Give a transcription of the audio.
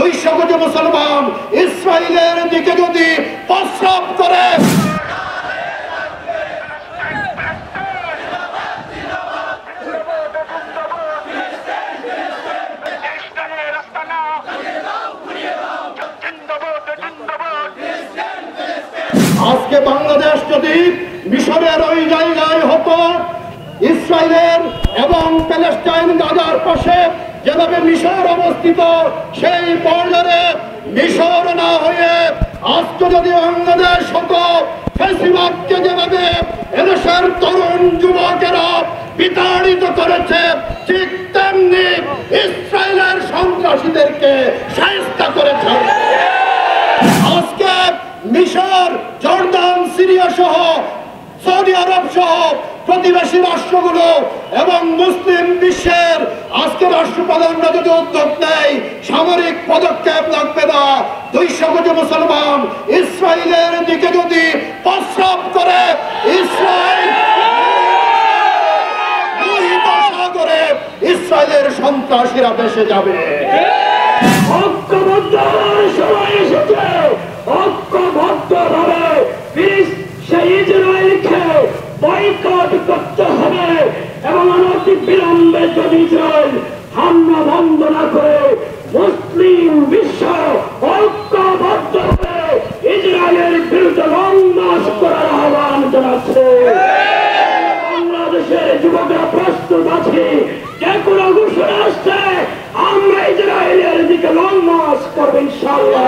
200 কোটি মুসলমান ইসরায়েলের দিকে যদি প্রস্রাব করে, আজকে বাংলাদেশ যদি মিশরের ওই জায়গায় হতো, ইসরায়েলের এবং প্যালেস্টাইন গাজার পাশে যেভাবে মিশর অবস্থিত, সেই বর্ডারে মিশর না হয়ে আজকে যদি বাংলাদেশ হতো, ফ্যাসিবাদকে যেভাবে এদেশের তরুণ যুবকেরা বিতাড়িত করেছে, ঠিক তেমনি ইসরায়েলের সন্ত্রাসীদেরকে শায়েস্ত করেছে। আজকে মিশর, জর্দান, সিরিয়া সহ, সৌদি আরব সহ প্রতিবেশী রাষ্ট্রগুলো এবং মুসলিম বিশ্বের আজকে রাষ্ট্রপ্রধানরা যদি উদ্যোগ নেয়, সামরিক পদক্ষেপ লাগবে না। 200 কোটি মুসলমান ইসরায়েলের দিকে যদি প্রস্রাব করে, ইসরায়েল সাগরে ইসরায়েলের সন্ত্রাসীরা ভেসে যাবে। ঐক্যবদ্ধ সময় এসেছে, ঐক্যবদ্ধভাবে সেই ইসরায়েলকে বয়কট করতে হবে এবং অনতি বিলম্বে যদি ইসরায়েল হামলা বন্ধ না করে মুসলিম বিশ্ব ঐক্যবদ্ধভাবে ইসরায়েলের বিরুদ্ধে লংমার্চ করার আহ্বান জানাচ্ছে। বাংলাদেশের যুবকরা প্রস্তুত আছে, যে কোনো ঘোষণা আসছে আমরা ইসরায়েলের দিকে লংমার্চ করবো ইনশাআল্লাহ।